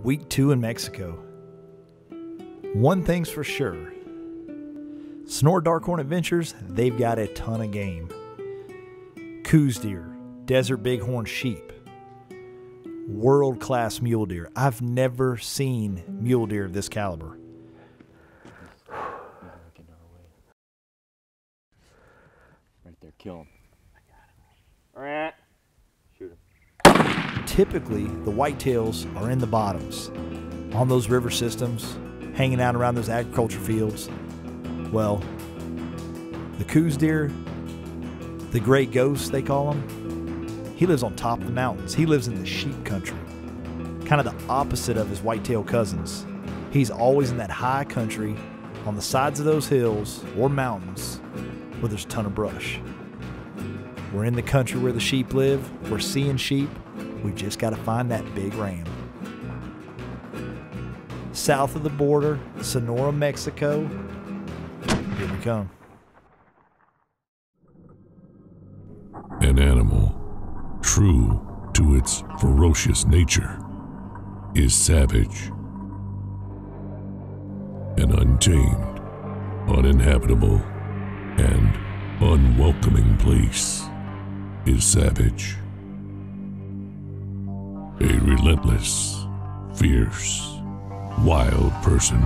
Week 2 in Mexico. One thing's for sure. Sonora Darkhorn Adventures, they've got a ton of game. Couse deer, desert bighorn sheep, world-class mule deer. I've never seen mule deer of this caliber. Right there, kill him. I got him. Shoot him. Typically, the whitetails are in the bottoms, on those river systems, hanging out around those agriculture fields. Well, the Couse deer, the gray ghost they call him, he lives on top of the mountains. He lives in the sheep country, kind of the opposite of his whitetail cousins. He's always in that high country on the sides of those hills or mountains where there's a ton of brush. We're in the country where the sheep live. We're seeing sheep. We just got to find that big ram. South of the border, Sonora, Mexico. Here we come. An animal, true to its ferocious nature, is savage. An untamed, uninhabitable, and unwelcoming place is savage. A relentless, fierce, wild person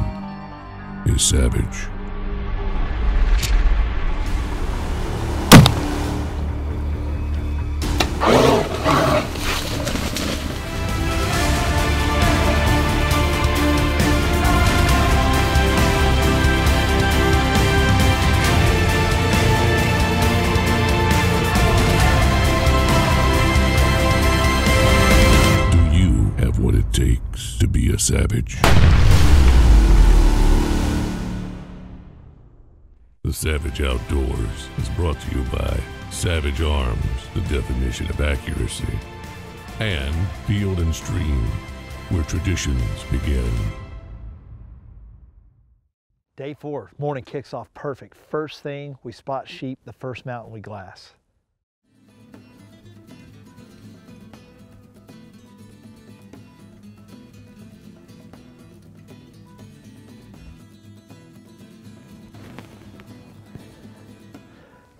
is savage. What it takes to be a savage. The Savage Outdoors is brought to you by Savage Arms, the definition of accuracy, and Field and Stream, where traditions begin. Day 4, morning kicks off perfect. First thing, we spot sheep, the first mountain we glass.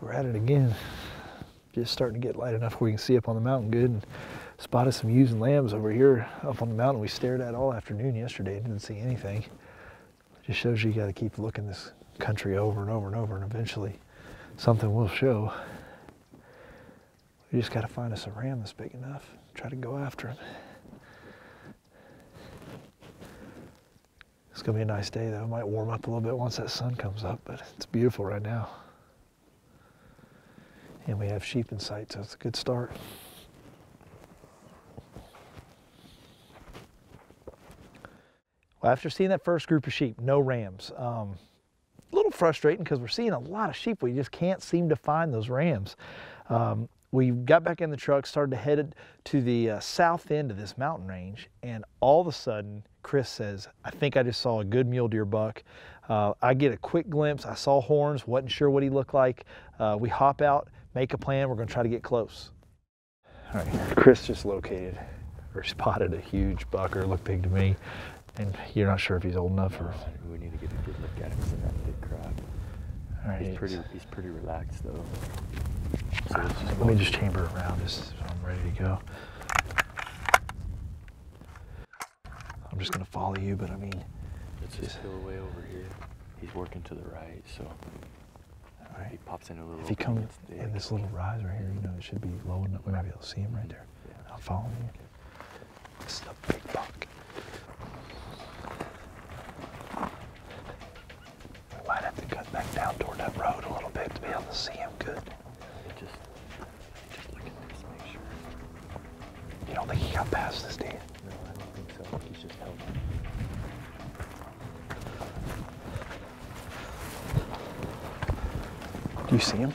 We're at it again. Just starting to get light enough where we can see up on the mountain good, and spotted some ewes and lambs over here up on the mountain we stared at all afternoon yesterday. Didn't see anything. Just shows you got to keep looking this country over and over and over, and eventually something will show. We just got to find us a ram that's big enough. Try to go after him. It's gonna be a nice day though. It might warm up a little bit once that sun comes up, but it's beautiful right now. And we have sheep in sight, so it's a good start. Well, after seeing that first group of sheep, no rams. A little frustrating because we're seeing a lot of sheep. We just can't seem to find those rams. We got back in the truck, started to head to the south end of this mountain range, and all of a sudden, Chris says, I think I just saw a good mule deer buck. I get a quick glimpse. I saw horns, wasn't sure what he looked like. We hop out, make a plan. We're going to try to get close. All right, Chris just located or spotted a huge buck, or looked big to me, and you're not sure if he's old enough or. We need to get a good look at him. He's in that big crop. All right, He's pretty relaxed though. So let me just chamber around just so I'm ready to go. I'm just going to follow you, but I mean, Let's just go away over here. He's working to the right, so. All right. He pops into a little. If you come in this little rise right here, you know, it should be low enough. We might be able to see him right there. Yeah. I'll follow you. This is a big buck. We might have to cut back down toward that road a little bit to be able to see him good. Just look at this, make sure. You don't think he got past this, do you? No, I don't think so. I think he's just helping. Do you see him?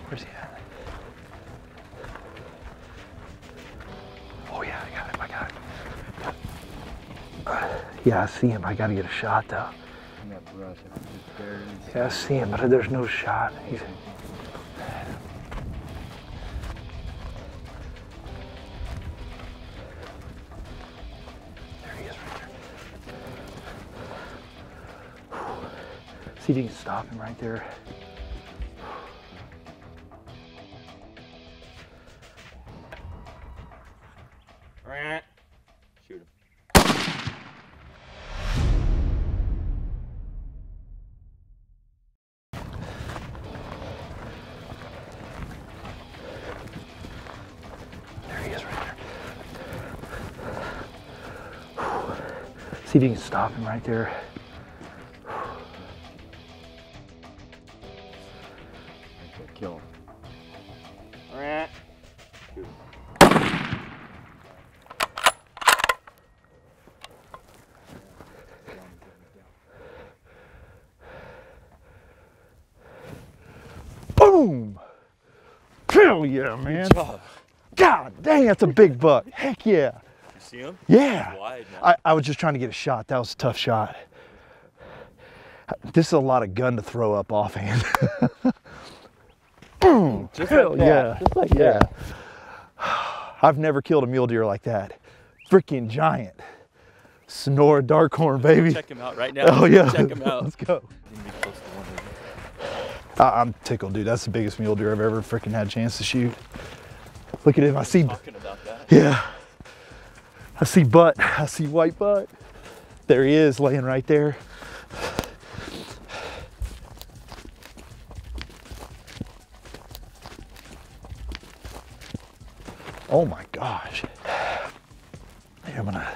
Where's he at? Oh yeah, I got him. Yeah, I see him. I gotta get a shot though. In that brush, I can just barely see. Yeah, I see him, but there's no shot. He's... See if you can stop him right there. Shoot him. There he is right there. See if you can stop him right there. Kill him. Shoot him. Boom! Hell yeah, man. Good job. God dang, that's a big buck. Heck yeah. You see him? Yeah. He's wide now. I was just trying to get a shot. That was a tough shot. This is a lot of gun to throw up offhand. Boom! Just Hell like that. yeah. Just like Yeah. that. I've never killed a mule deer like that. Freaking giant. Sonora Darkhorn, baby. Check him out right now. Oh yeah. Check him out. Let's go. I'm tickled, dude. That's the biggest mule deer I've ever freaking had a chance to shoot. Look at him. I see. Talking about that. Yeah. I see butt. I see white butt. There he is, laying right there. Oh my gosh. Here, I'm gonna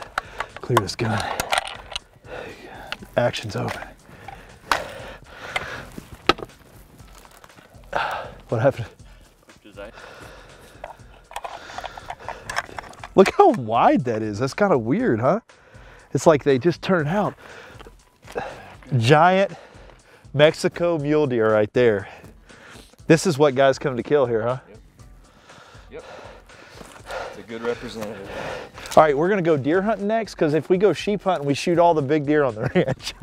clear this gun. Action's over. What happened? Look how wide that is. That's kind of weird, huh? It's like they just turned out. Giant Mexico mule deer right there. This is what guys come to kill here, huh? Yep. It's a good representative. All right, we're gonna go deer hunting next, because if we go sheep hunting, we shoot all the big deer on the ranch.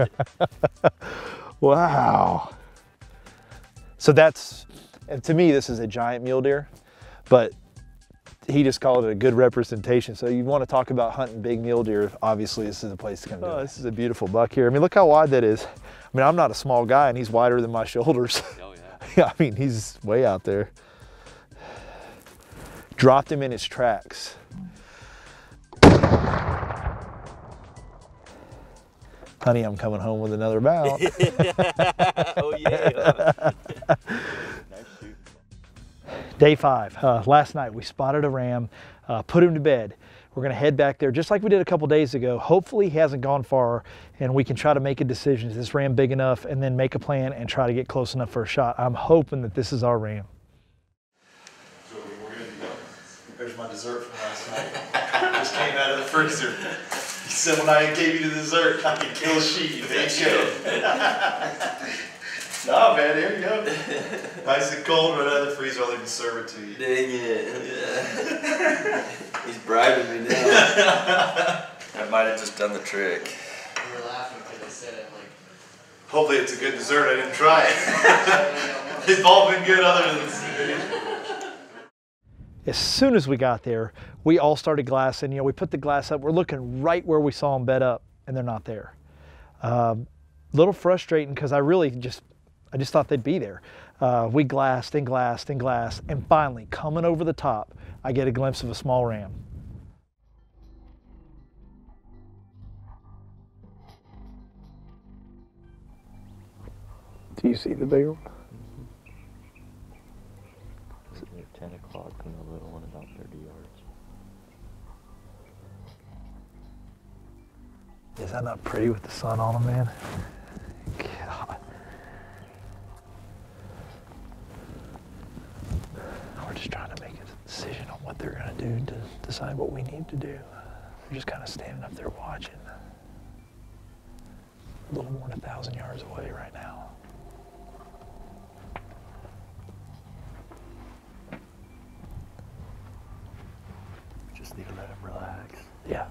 Wow. So that's, and to me, this is a giant mule deer, but he just called it a good representation. So you want to talk about hunting big mule deer, obviously this is the place to come do it. This is a beautiful buck here. I mean, look how wide that is. I mean, I'm not a small guy and he's wider than my shoulders. Oh yeah. Yeah, I mean, he's way out there. Dropped him in his tracks. Honey, I'm coming home with another mount. Oh yeah. Nice shoot. Day 5, last night we spotted a ram, put him to bed. We're gonna head back there just like we did a couple days ago. Hopefully he hasn't gone far and we can try to make a decision. Is this ram big enough? And then make a plan and try to get close enough for a shot. I'm hoping that this is our ram. So we're gonna be done. There's my dessert from last night. Just came out of the freezer. He said when I gave you the dessert, I could kill a sheep. There you go. Nah, man, there you go. Nice and cold, right out of the freezer. I'll even serve it to you. Dang it. Yeah. He's bribing me now. I might have just done the trick. We were laughing because I said it like. Hopefully it's a good dessert. I didn't try it. They've all been good other than this. As soon as we got there, we all started glassing. You know, we put the glass up. We're looking right where we saw them bed up, and they're not there. Little frustrating because I just thought they'd be there. We glassed and glassed and glassed, and finally, coming over the top, I get a glimpse of a small ram. Do you see the big one? 10 o'clock and the little one about 30 yards. Is that not pretty with the sun on them, man? God. We're just trying to make a decision on what they're going to do to decide what we need to do. We're just kind of standing up there watching. A little more than 1,000 yards away right now. Just need to let him relax. Yeah.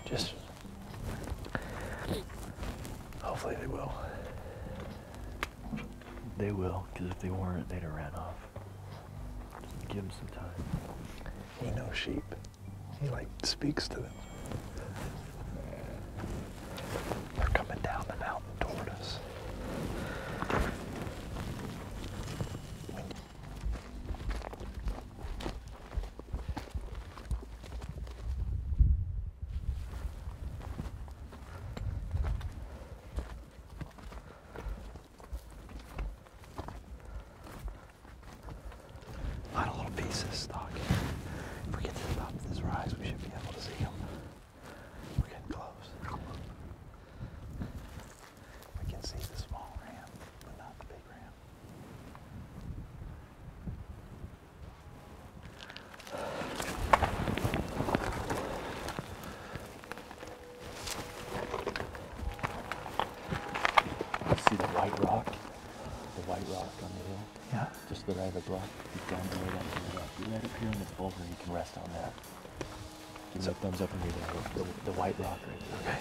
Just hopefully they will. They will, because if they weren't, they'd have ran off. Just give them some time. He knows sheep. He like speaks to them. They're coming down the mountain toward us. rock. Keep down below that clear rock. You right up here on this boulder, you can rest on that. Give me a thumbs up and read the white rock right there. Okay.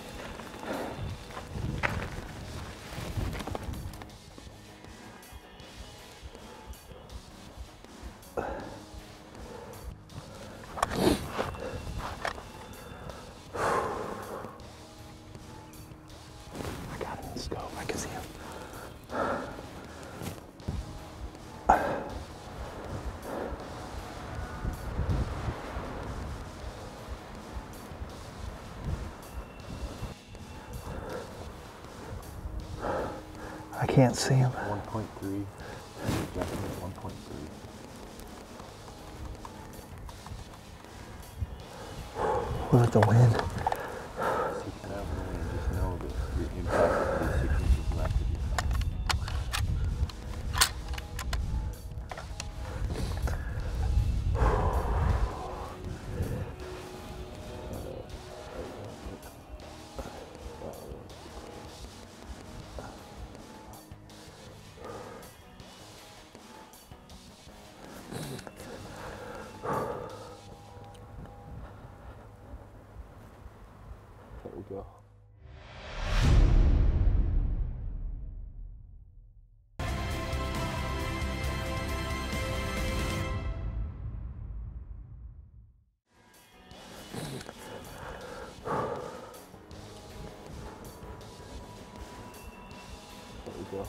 I got him in the scope. I can see him. I can't see him. 1.3. Definitely 1.3. Look at the wind. 6 miles an hour, and just know that your impact is 6 inches left of you. There we go. There we go.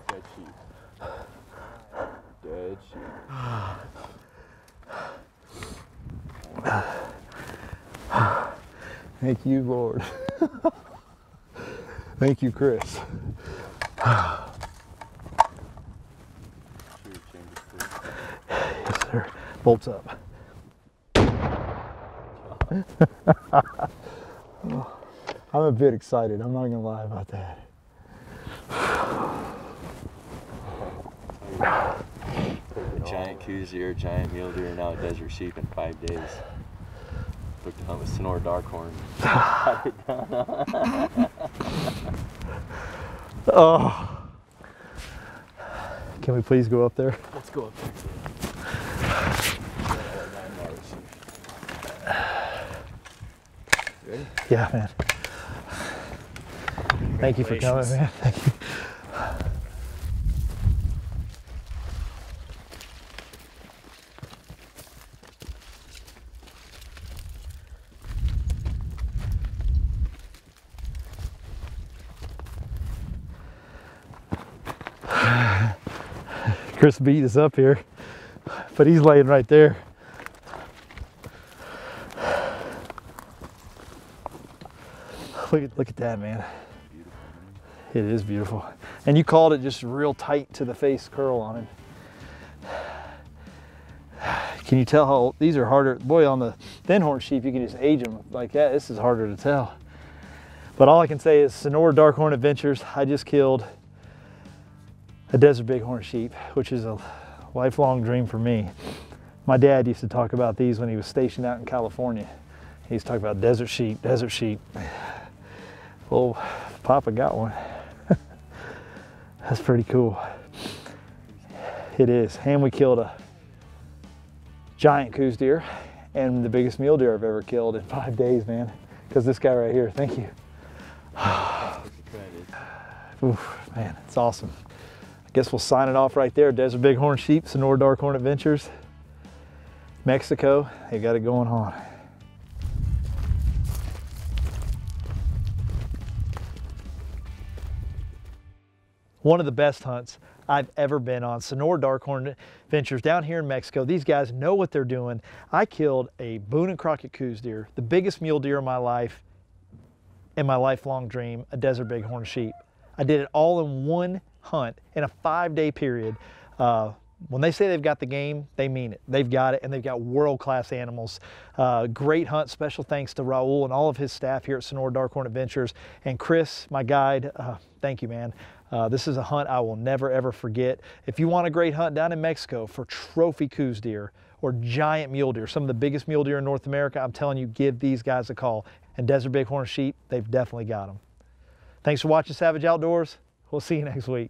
Dead sheep. Dead sheep. Thank you, Lord. Thank you, Chris. Sure, change it to. Yes, sir. Bolts up. I'm a bit excited. I'm not gonna lie about that. A giant Couse deer, giant mule deer, and now a desert sheep in 5 days. Took to hunt with Sonora Darkhorn. Oh. Can we please go up there? Let's go up there. Ready? Yeah, man. Thank you for coming, man. Thank you. Chris beat us up here, but he's laying right there. Look at that, man. It is beautiful. And you called it just real tight to the face curl on him. Can you tell how these are harder? Boy, on the thin horn sheep, you can just age them like that. This is harder to tell. But all I can say is Sonora Darkhorn Adventures, I just killed a desert bighorn sheep, which is a lifelong dream for me. My dad used to talk about these when he was stationed out in California. He used to talk about desert sheep, desert sheep. Well, Papa got one. That's pretty cool. It is. And we killed a giant Couse deer and the biggest mule deer I've ever killed in 5 days, man. Because this guy right here, thank you. Oof, man, it's awesome. I guess we'll sign it off right there. Desert bighorn sheep, Sonora Darkhorn Adventures, Mexico. They got it going on. One of the best hunts I've ever been on. Sonora Darkhorn Adventures down here in Mexico. These guys know what they're doing. I killed a Boone and Crockett Couse deer, the biggest mule deer of my life, and my lifelong dream, a desert bighorn sheep. I did it all in one hunt in a 5-day period. When they say they've got the game, they mean it. They've got it, and they've got world-class animals. Great hunt. Special thanks to Raul and all of his staff here at Sonora Darkhorn Adventures. And Chris, my guide, thank you, man. This is a hunt I will never, ever forget. If you want a great hunt down in Mexico for trophy Couse deer or giant mule deer, some of the biggest mule deer in North America, I'm telling you, give these guys a call. and desert bighorn sheep, they've definitely got them. Thanks for watching Savage Outdoors. We'll see you next week.